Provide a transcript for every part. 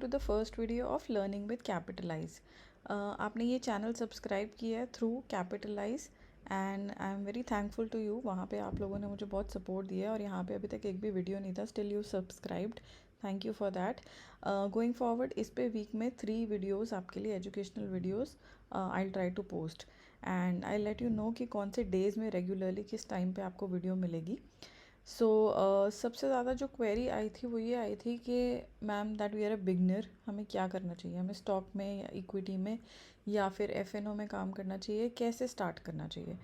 To the first video of learning with Capitalize. आपने ये channel subscribe किया है through Capitalize and I am very thankful to you. वहाँ पे आप लोगों ने मुझे बहुत सपोर्ट दिया है और यहाँ पे अभी तक एक भी वीडियो नहीं था, still you subscribed, thank you for that. Going forward इस पे वीक में 3 वीडियोज़ आपके लिए educational videos I try to post and I let you know कि कौन से डेज़ में रेगुलरली किस टाइम पे आपको वीडियो मिलेगी। सो सबसे ज़्यादा जो क्वेरी आई थी वो ये आई थी कि ma'am that we are a beginner, हमें क्या करना चाहिए, हमें स्टॉक में या इक्विटी में या फिर एफएनओ में काम करना चाहिए, कैसे स्टार्ट करना चाहिए।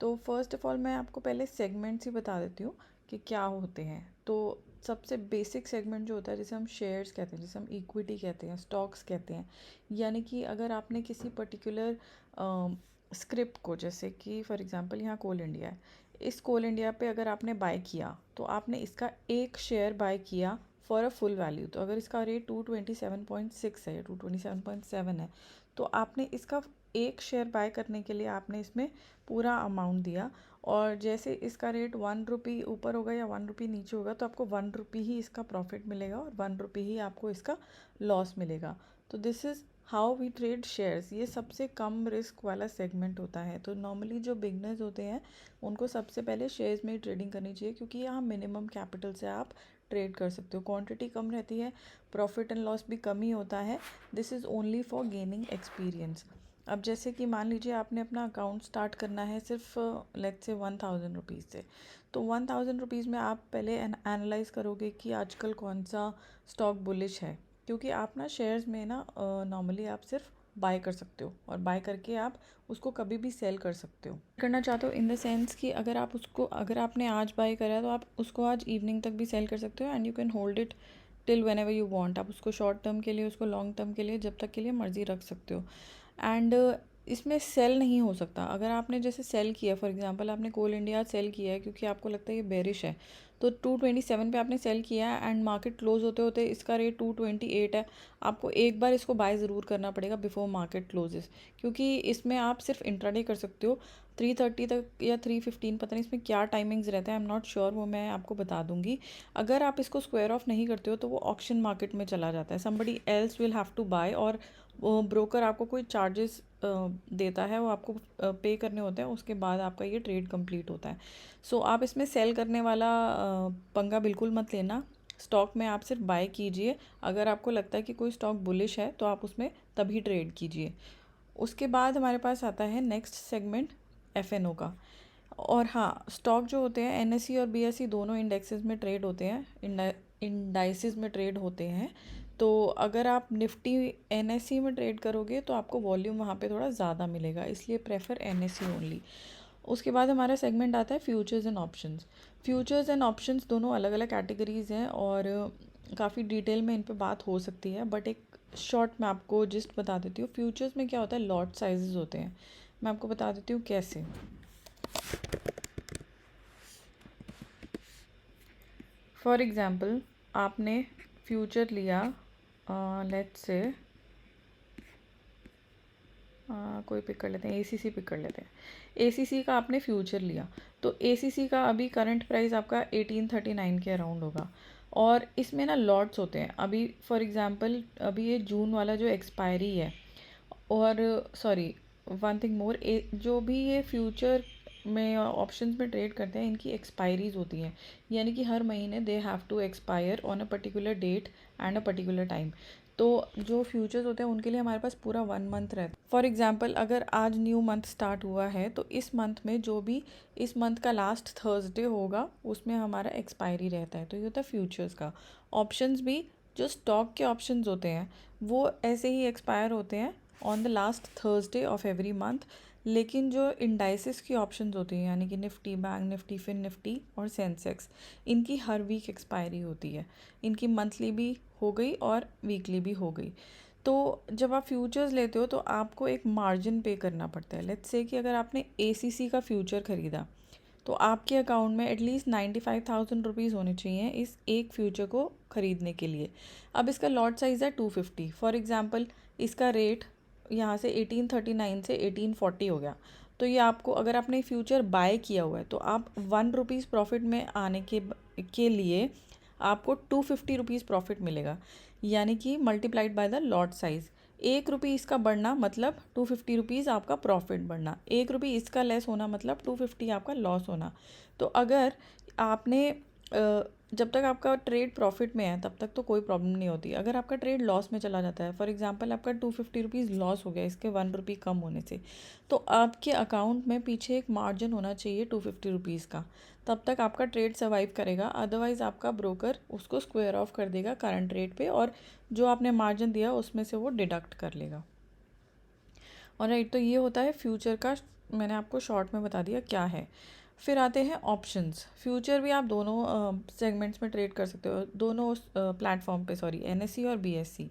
तो फर्स्ट ऑफ ऑल मैं आपको पहले सेगमेंट्स ही बता देती हूँ कि क्या होते हैं। तो सबसे बेसिक सेगमेंट जो होता है जिसे हम शेयर्स कहते हैं, जिसे हम इक्विटी कहते हैं, स्टॉक्स कहते हैं, यानी कि अगर आपने किसी पर्टिकुलर स्क्रिप्ट को, जैसे कि फॉर एग्जांपल यहाँ कोल इंडिया है, इस कोल इंडिया पे अगर आपने बाय किया तो आपने इसका एक शेयर बाय किया फॉर अ फुल वैल्यू। तो अगर इसका रेट 227.6 है या 227.7 है तो आपने इसका एक शेयर बाय करने के लिए आपने इसमें पूरा अमाउंट दिया, और जैसे इसका रेट 1 रुपी ऊपर होगा या 1 रुपी नीचे होगा तो आपको 1 रुपी ही इसका प्रॉफिट मिलेगा और 1 रुपी ही आपको इसका लॉस मिलेगा। तो this is how we trade shares. ये सबसे कम रिस्क वाला सेगमेंट होता है। तो नॉर्मली जो बिगनर्स होते हैं उनको सबसे पहले शेयर्स में ही ट्रेडिंग करनी चाहिए, क्योंकि यहाँ मिनिमम कैपिटल से आप ट्रेड कर सकते हो, क्वांटिटी कम रहती है, प्रॉफिट एंड लॉस भी कम ही होता है। This is only for gaining experience. अब जैसे कि मान लीजिए आपने अपना अकाउंट स्टार्ट करना है सिर्फ लेट्स से 1000 रुपीज़ से, तो 1000 रुपीज़ में आप पहले एनालाइज करोगे कि आजकल कौन सा स्टॉक बुलिश है, क्योंकि आप ना शेयर्स में ना नॉर्मली आप सिर्फ बाय कर सकते हो और बाय करके आप उसको कभी भी सेल कर सकते हो। करना चाहते हो इन द सेंस कि अगर आपने आज बाय करा है तो आप उसको आज इवनिंग तक भी सेल कर सकते हो and you can hold it till when ever you want. आप उसको शॉर्ट टर्म के लिए, उसको लॉन्ग टर्म के लिए, जब तक के लिए मर्जी रख सकते हो। एंड इसमें सेल नहीं हो सकता। अगर आपने जैसे सेल किया, फॉर एग्जांपल आपने कोल इंडिया सेल किया है क्योंकि आपको लगता है ये बेरिश है, तो 227 पे आपने सेल किया है एंड मार्केट क्लोज होते होते इसका रेट 228 है, आपको एक बार इसको बाय ज़रूर करना पड़ेगा बिफोर मार्केट क्लोजेस, क्योंकि इसमें आप सिर्फ इंट्राडे कर सकते हो 3:30 तक या 3:15, पता नहीं इसमें क्या टाइमिंग्स रहते हैं, आई एम नॉट श्योर, वो मैं आपको बता दूंगी। अगर आप इसको स्क्वायर ऑफ नहीं करते हो तो वो ऑक्शन मार्केट में चला जाता है, somebody else will have to buy, और वो ब्रोकर आपको कोई चार्जेस देता है, वो आपको पे करने होते हैं, उसके बाद आपका ये ट्रेड कंप्लीट होता है। सो आप इसमें सेल करने वाला पंगा बिल्कुल मत लेना। स्टॉक में आप सिर्फ बाय कीजिए। अगर आपको लगता है कि कोई स्टॉक बुलिश है तो आप उसमें तभी ट्रेड कीजिए। उसके बाद हमारे पास आता है नेक्स्ट सेगमेंट एफएनओ का। और हाँ, स्टॉक जो होते हैं एनएसई और बीएसई दोनों इंडेक्सेस में ट्रेड होते हैं, इंडाइसिस में ट्रेड होते हैं। तो अगर आप निफ्टी एनएसई में ट्रेड करोगे तो आपको वॉल्यूम वहाँ पे थोड़ा ज़्यादा मिलेगा, इसलिए प्रेफर एनएसई ओनली। उसके बाद हमारा सेगमेंट आता है futures and options. Futures and options दोनों अलग अलग कैटेगरीज़ हैं और काफ़ी डिटेल में इन पे बात हो सकती है, बट एक शॉर्ट मैं आपको जिस्ट बता देती हूँ। फ्यूचर्स में क्या होता है, लॉट साइजेस होते हैं। मैं आपको बता देती हूँ कैसे। फॉर एग्ज़ाम्पल आपने फ्यूचर लिया, लेट्स से कोई पिक कर लेते हैं, एसीसी पिक कर लेते हैं। एसीसी का आपने फ्यूचर लिया तो एसीसी का अभी करंट प्राइस आपका 1839 के अराउंड होगा, और इसमें ना लॉट्स होते हैं। अभी फॉर एग्ज़ाम्पल अभी ये जून वाला जो एक्सपायरी है, और सॉरी वन थिंग मोर, जो भी ये फ्यूचर में ऑप्शंस में ट्रेड करते हैं इनकी एक्सपायरीज होती हैं, यानी कि हर महीने they have to expire on a particular date and a particular time. तो जो फ्यूचर्स होते हैं उनके लिए हमारे पास पूरा 1 मंथ रहता है। फॉर एग्जांपल अगर आज न्यू मंथ स्टार्ट हुआ है तो इस मंथ में जो भी इस मंथ का लास्ट थर्सडे होगा उसमें हमारा एक्सपायरी रहता है। तो ये होता है फ्यूचर्स का। ऑप्शंस भी, जो स्टॉक के ऑप्शंस होते हैं वो ऐसे ही एक्सपायर होते हैं on the last Thursday of every month, लेकिन जो इंडाइसिस की ऑप्शंस होती हैं यानी कि Nifty, bank Nifty, Fin Nifty और सेंसेक्स, इनकी हर वीक एक्सपायरी होती है। इनकी मंथली भी हो गई और वीकली भी हो गई। तो जब आप फ्यूचर्स लेते हो तो आपको एक मार्जिन पे करना पड़ता है। लेट्स से कि अगर आपने एसीसी का फ्यूचर ख़रीदा तो आपके अकाउंट में एटलीस्ट 95,000 रुपीज़ होने चाहिए इस एक फ्यूचर को ख़रीदने के लिए। अब इसका लॉट साइज़ है 250। फॉर एग्ज़ाम्पल इसका रेट यहाँ से 1839 से 1840 हो गया, तो ये आपको, अगर आपने फ्यूचर बाय किया हुआ है तो आप 1 रुपीज़ प्रॉफिट में आने के लिए आपको 250 रुपीज़ प्रॉफिट मिलेगा। यानी कि multiplied by the lot size. 1 रुपये इसका बढ़ना मतलब 250 रुपीज़ आपका प्रॉफिट बढ़ना, 1 रुपये इसका लेस होना मतलब 250 आपका लॉस होना। तो अगर आपने जब तक आपका ट्रेड प्रॉफिट में है तब तक तो कोई प्रॉब्लम नहीं होती। अगर आपका ट्रेड लॉस में चला जाता है, फॉर एग्जांपल आपका 250 रुपीज़ लॉस हो गया इसके 1 रुपये कम होने से, तो आपके अकाउंट में पीछे एक मार्जिन होना चाहिए 250 रुपीज़ का, तब तक आपका ट्रेड सर्वाइव करेगा। अदरवाइज़ आपका ब्रोकर उसको स्क्वायर ऑफ कर देगा करंट रेट पे और जो आपने मार्जिन दिया उसमें से वो डिडक्ट कर लेगा। और राइट, तो ये होता है फ्यूचर का, मैंने आपको शॉर्ट में बता दिया क्या है। फिर आते हैं ऑप्शंस। फ्यूचर भी आप दोनों सेगमेंट्स में ट्रेड कर सकते हो, दोनों प्लेटफॉर्म पे, सॉरी NSE और BSE।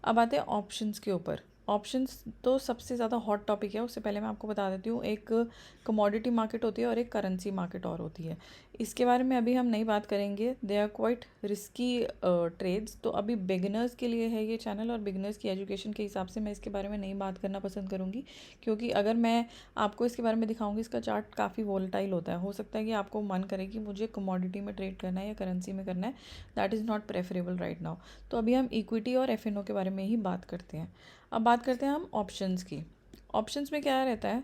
अब आते हैं ऑप्शंस के ऊपर। ऑप्शंस तो सबसे ज़्यादा हॉट टॉपिक है। उससे पहले मैं आपको बता देती हूँ, एक कमोडिटी मार्केट होती है और एक करेंसी मार्केट और होती है। इसके बारे में अभी हम नहीं बात करेंगे, they are quite risky trades. तो अभी बिगिनर्स के लिए है ये चैनल और बिगिनर्स की एजुकेशन के हिसाब से मैं इसके बारे में नहीं बात करना पसंद करूँगी, क्योंकि अगर मैं आपको इसके बारे में दिखाऊंगी, इसका चार्ट काफ़ी वोलेटाइल होता है। हो सकता है कि आपको मन करे कि मुझे कमोडिटी में ट्रेड करना है या करेंसी में करना है, that is not preferable right now. तो अभी हम इक्विटी और FNO के बारे में ही बात करते हैं। अब बात करते हैं हम ऑप्शंस की। ऑप्शंस में क्या रहता है,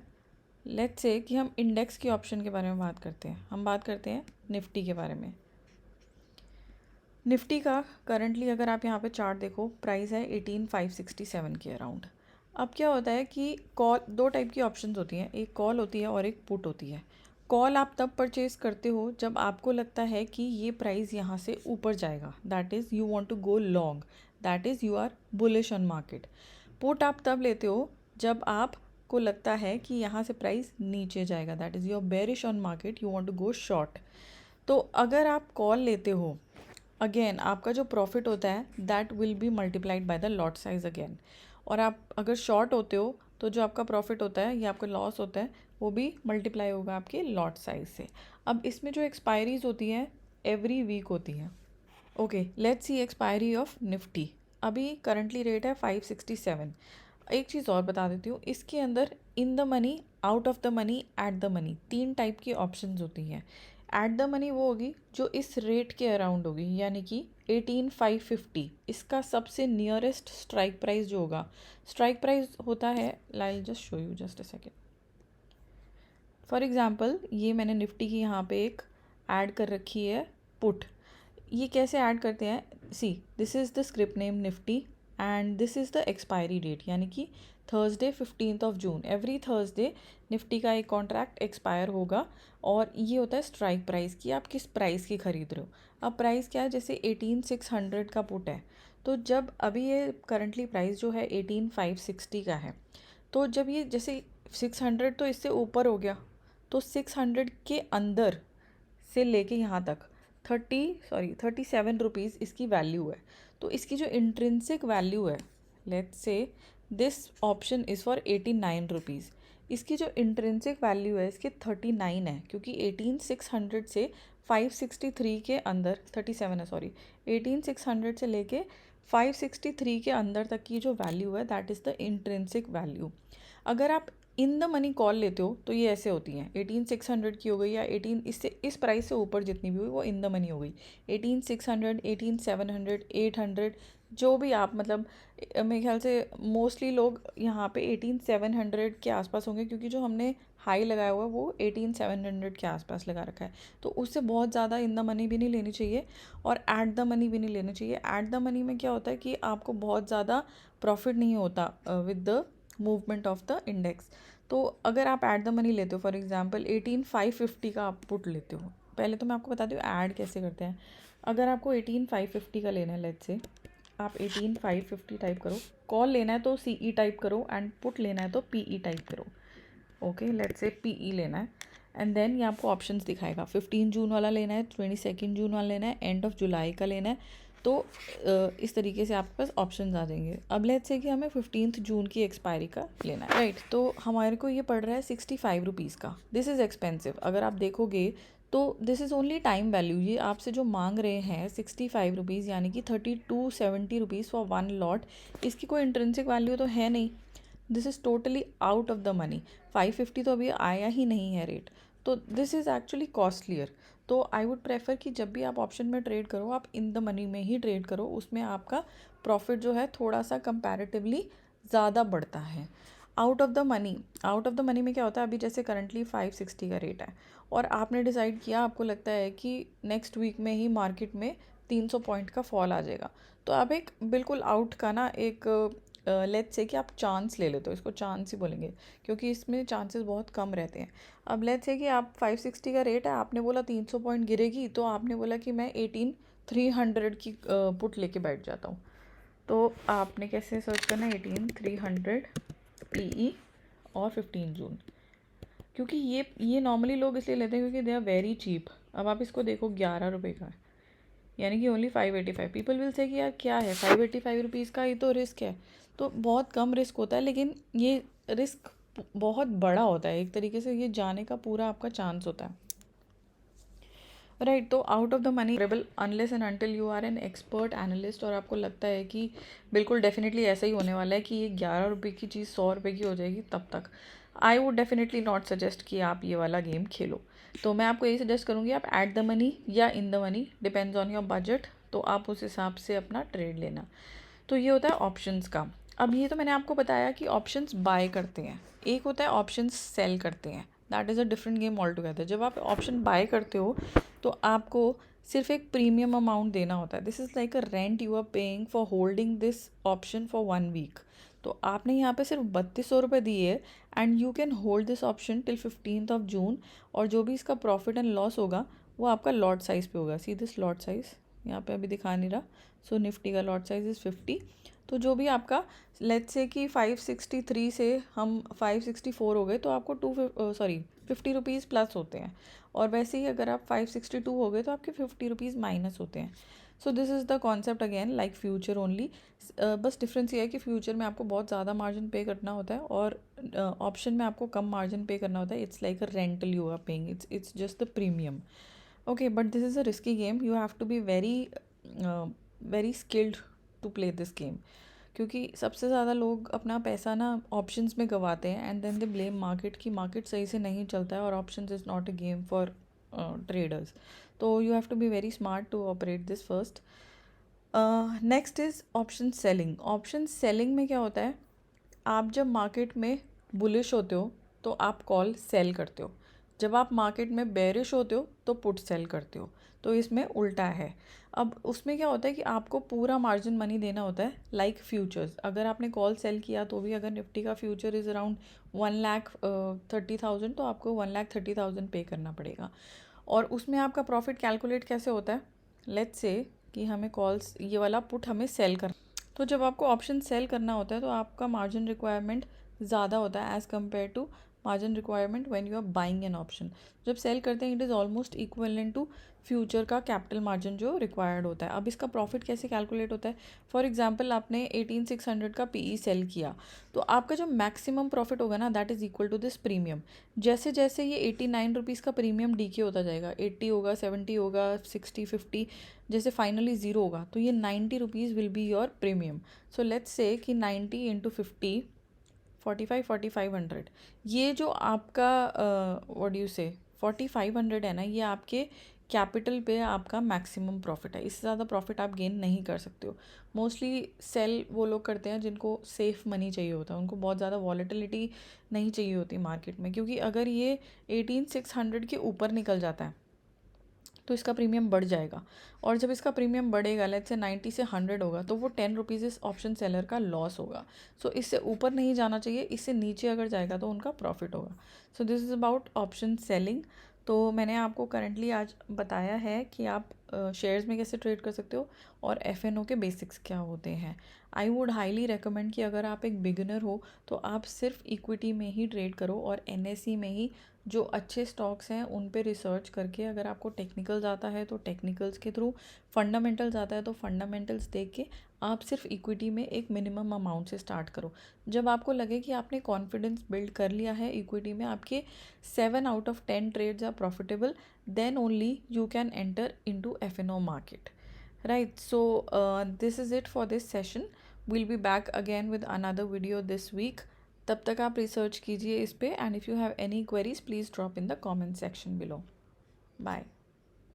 लेट्स से कि हम इंडेक्स की ऑप्शन के बारे में बात करते हैं। हम बात करते हैं निफ्टी के बारे में। निफ्टी का करंटली अगर आप यहाँ पे चार्ट देखो, प्राइस है 18,567 के अराउंड। अब क्या होता है कि कॉल, दो टाइप की ऑप्शंस होती हैं, एक कॉल होती है और एक पुट होती है। कॉल आप तब परचेज करते हो जब आपको लगता है कि ये प्राइस यहाँ से ऊपर जाएगा, that is you want to go long, that is you are bullish on market. Put आप तब लेते हो जब आपको लगता है कि यहाँ से प्राइस नीचे जाएगा, that is you are bearish on market, you want to go short. तो अगर आप कॉल लेते हो, अगेन आपका जो प्रॉफिट होता है that will be multiplied by the lot size again. और आप अगर शॉर्ट होते हो तो जो आपका प्रॉफिट होता है या आपका लॉस होता है वो भी मल्टीप्लाई होगा आपके लॉट साइज से। अब इसमें जो एक्सपायरीज होती हैं एवरी वीक होती हैं। Okay, let's see expiry of Nifty. अभी करंटली रेट है 567। एक चीज़ और बता देती हूँ, इसके अंदर in the money, out of the money, at the money, 3 type की ऑप्शंस होती हैं। एट द मनी वो होगी जो इस रेट के अराउंड होगी, यानी कि 18,550 इसका सबसे नियरेस्ट स्ट्राइक प्राइस जो होगा। स्ट्राइक प्राइस होता है, I just show you just a second. For example ये मैंने निफ्टी की यहाँ पे एक ऐड कर रखी है पुट। ये कैसे ऐड करते हैं, see this is the script name Nifty and this is the expiry date, यानी कि Thursday 15 June. Every Thursday Nifty का एक कॉन्ट्रैक्ट एक्सपायर होगा और ये होता है स्ट्राइक प्राइस कि आप किस प्राइस की खरीद रहे हो। अब प्राइस क्या है, जैसे 18,600 का पुट है, तो जब अभी ये करंटली प्राइस जो है 18,560 का है, तो जब ये जैसे 600 तो इससे ऊपर हो गया, तो 600 के अंदर से लेके यहाँ तक 37 रुपीज़ इसकी वैल्यू है। तो इसकी जो इंट्रिंसिक वैल्यू है, let's say this option is for 89 rupees, इसकी जो इंट्रिंसिक वैल्यू है इसके 39 है, क्योंकि 18,600 से 563 के अंदर 37 है, सॉरी 18,600 से लेके 563 के अंदर तक की जो वैल्यू है that is the intrinsic value. अगर आप इन द मनी कॉल लेते हो तो ये ऐसे होती हैं, 18,600 की हो गई या 18 इससे इस प्राइस से ऊपर जितनी भी हुई वो इन द मनी हो गई। 18,600, 18,700, 800, जो भी आप मतलब मेरे ख्याल से मोस्टली लोग यहाँ पे 18,700 के आसपास होंगे, क्योंकि जो हमने हाई लगाया हुआ है वो 18,700 के आसपास लगा रखा है। तो उससे बहुत ज़्यादा इन द मनी भी नहीं लेनी चाहिए और एट द मनी भी नहीं लेनी चाहिए। एट द मनी में क्या होता है कि आपको बहुत ज़्यादा प्रॉफिट नहीं होता with the movement of the index. तो अगर आप एट द मनी लेते हो, फॉर एग्जांपल 18,550 का आप पुट लेते हो, पहले तो मैं आपको बताती हूँ ऐड कैसे करते हैं। अगर आपको 18,550 का लेना है, लेट्स से आप 18,550 टाइप करो, कॉल लेना है तो CE टाइप करो एंड पुट लेना है तो PE टाइप करो। ओके, लेट्स से PE लेना है एंड देन ये आपको ऑप्शंस दिखाएगा, 15 जून वाला लेना है, 22 जून वाला लेना है, एंड ऑफ जुलाई का लेना है। तो इस तरीके से आपके पास ऑप्शंस आ जाएंगे। अब लेट्स से कि हमें 15 जून की एक्सपायरी का लेना है, राइट। तो हमारे को ये पड़ रहा है 65 रुपीज़ का। This is expensive. अगर आप देखोगे तो this is only time value. ये आपसे जो मांग रहे हैं 65 रुपीज़, यानी कि 3270 रुपीज़ फॉर 1 लॉट, इसकी कोई इंट्रिंसिक वैल्यू तो है नहीं। This is totally out of the money. 550 तो अभी आया ही नहीं है रेट, तो दिस इज़ एक्चुअली कॉस्टलियर। तो आई वुड प्रेफर कि जब भी आप ऑप्शन में ट्रेड करो आप इन द मनी में ही ट्रेड करो, उसमें आपका प्रॉफिट जो है थोड़ा सा कंपैरेटिवली ज़्यादा बढ़ता है। आउट ऑफ द मनी में क्या होता है, अभी जैसे करंटली 560 का रेट है और आपने डिसाइड किया, आपको लगता है कि नेक्स्ट वीक में ही मार्केट में 300 पॉइंट का फॉल आ जाएगा, तो आप एक बिल्कुल आउट का ना एक लेट्स से कि आप चांस ले लेते हो, इसको चांस ही बोलेंगे क्योंकि इसमें चांसेस बहुत कम रहते हैं। अब लेट्स से कि आप 560 का रेट है, आपने बोला 300 पॉइंट गिरेगी, तो आपने बोला कि मैं 18,300 की पुट लेके बैठ जाता हूँ। तो आपने कैसे सर्च करना है, 18,300 PE और 15 जून, क्योंकि ये नॉर्मली लोग इसलिए लेते हैं क्योंकि दे आर वेरी चीप। अब आप इसको देखो 11 रुपये का है, यानी कि ओनली 585। पीपल विल से कि यार क्या है 585 रुपीज़ का, ये तो रिस्क है। तो बहुत कम रिस्क होता है, लेकिन ये रिस्क बहुत बड़ा होता है, एक तरीके से ये जाने का पूरा आपका चांस होता है, राइट। तो out of the money rebel unless and until you are an expert analyst और आपको लगता है कि बिल्कुल डेफिनेटली ऐसा ही होने वाला है कि ये 11 रुपये की चीज़ 100 रुपये की हो जाएगी, तब तक I would definitely not suggest कि आप ये वाला गेम खेलो। तो मैं आपको यही सजेस्ट करूँगी, आप एट द मनी या in the money, depends on your budget, तो आप उस हिसाब से अपना ट्रेड लेना। तो ये होता है ऑप्शंस का। अब ये तो मैंने आपको बताया कि ऑप्शंस बाय करते हैं, एक होता है ऑप्शंस सेल करते हैं, that is a different game all together. जब आप ऑप्शन बाय करते हो तो आपको सिर्फ एक प्रीमियम अमाउंट देना होता है, this is like a rent you are paying for holding this option for 1 week. तो आपने यहाँ पे सिर्फ 3200 रुपये दिए and you can hold this option till 15th June, और जो भी इसका प्रॉफिट एंड लॉस होगा वो आपका लॉट साइज़ पे होगा। सी दिस लॉट साइज़ यहाँ पे अभी दिखा नहीं रहा, सो निफ्टी का लॉट साइज़ इज़ 50। तो जो भी आपका लेट्स से कि 563 से हम 564 हो गए, तो आपको 50 रुपीज़ प्लस होते हैं, और वैसे ही अगर आप 562 हो गए तो आपके 50 रुपीज़ माइनस होते हैं। सो this is the concept again like future only. बस डिफरेंस ये है कि फ्यूचर में आपको बहुत ज़्यादा मार्जिन पे करना होता है और ऑप्शन में आपको कम मार्जिन पे करना होता है। It's like a rental you are paying, it's just the premium. Okay, but this is a risky game, you have to be very skilled to play this game, क्योंकि सबसे ज़्यादा लोग अपना पैसा ना ऑप्शंस में गवाते हैं and then they blame market कि मार्केट सही से नहीं चलता है और options is not a game for traders. तो you have to be very smart to operate this first. Next is option selling. Option selling में क्या होता है, आप जब मार्केट में बुलिश होते हो तो आप कॉल सेल करते हो, जब आप मार्केट में बेरिश होते हो तो पुट सेल करते हो, तो इसमें उल्टा है। अब उसमें क्या होता है कि आपको पूरा मार्जिन मनी देना होता है, लाइक फ्यूचर्स। अगर आपने कॉल सेल किया तो भी अगर निफ्टी का फ्यूचर इज़ अराउंड 1,30,000 तो आपको 1,30,000 पे करना पड़ेगा। और उसमें आपका प्रॉफिट कैलकुलेट कैसे होता है, लेट्स से कि हमें कॉल्स ये वाला पुट हमें सेल करना, तो जब आपको ऑप्शन सेल करना होता है तो आपका मार्जिन रिक्वायरमेंट ज़्यादा होता है as compare to margin requirement when you are buying an option. जब सेल करते हैं it is almost equivalent to future का कैपिटल मार्जिन जो रिक्वायर्ड होता है। अब इसका प्रॉफिट कैसे कैलकुलेट होता है, फॉर एग्जांपल आपने 18,600 का पीई सेल किया, तो आपका जो मैक्सिमम प्रॉफिट होगा ना that is equal to this premium. जैसे जैसे ये 89 रुपीज़ का प्रीमियम डीके होता जाएगा, 80 होगा, 70 होगा, 60, 50, जैसे फाइनली ज़ीरो होगा, तो ये 90 rupees will be your premium. So let's say कि 90 इंटू 50, 45,500। ये जो आपका व्हाट यू से 4,500 है ना, ये आपके कैपिटल पे आपका मैक्सिमम प्रॉफिट है, इससे ज़्यादा प्रॉफिट आप गेन नहीं कर सकते हो। मोस्टली सेल वो लोग करते हैं जिनको सेफ मनी चाहिए होता है, उनको बहुत ज़्यादा वॉलेटिलिटी नहीं चाहिए होती मार्केट में, क्योंकि अगर ये 18,600 के ऊपर निकल जाता है तो इसका प्रीमियम बढ़ जाएगा, और जब इसका प्रीमियम बढ़ेगा लेट्स से 90 से 100 होगा, तो वो 10 रुपीज़ इस ऑप्शन सेलर का लॉस होगा। सो इससे ऊपर नहीं जाना चाहिए, इससे नीचे अगर जाएगा तो उनका प्रॉफिट होगा। सो this is about option selling. तो मैंने आपको करंटली आज बताया है कि आप शेयर्स में कैसे ट्रेड कर सकते हो और एफएनओ के बेसिक्स क्या होते हैं। आई वुड हाईली रेकमेंड कि अगर आप एक बिगिनर हो तो आप सिर्फ इक्विटी में ही ट्रेड करो और एनएसई में ही जो अच्छे स्टॉक्स हैं उन पे रिसर्च करके, अगर आपको टेक्निकल्स आता है तो टेक्निकल्स के थ्रू, फंडामेंटल्स आता है तो फंडामेंटल्स देख के आप सिर्फ इक्विटी में एक मिनिमम अमाउंट से स्टार्ट करो। जब आपको लगे कि आपने कॉन्फिडेंस बिल्ड कर लिया है इक्विटी में, आपके 7 out of 10 trades are profitable, then only you can enter into FNO market, right. So this is it for this session, we'll be back again with another video this week. तब तक आप research कीजिए इस पे, and if you have any queries please drop in the comment section below. Bye.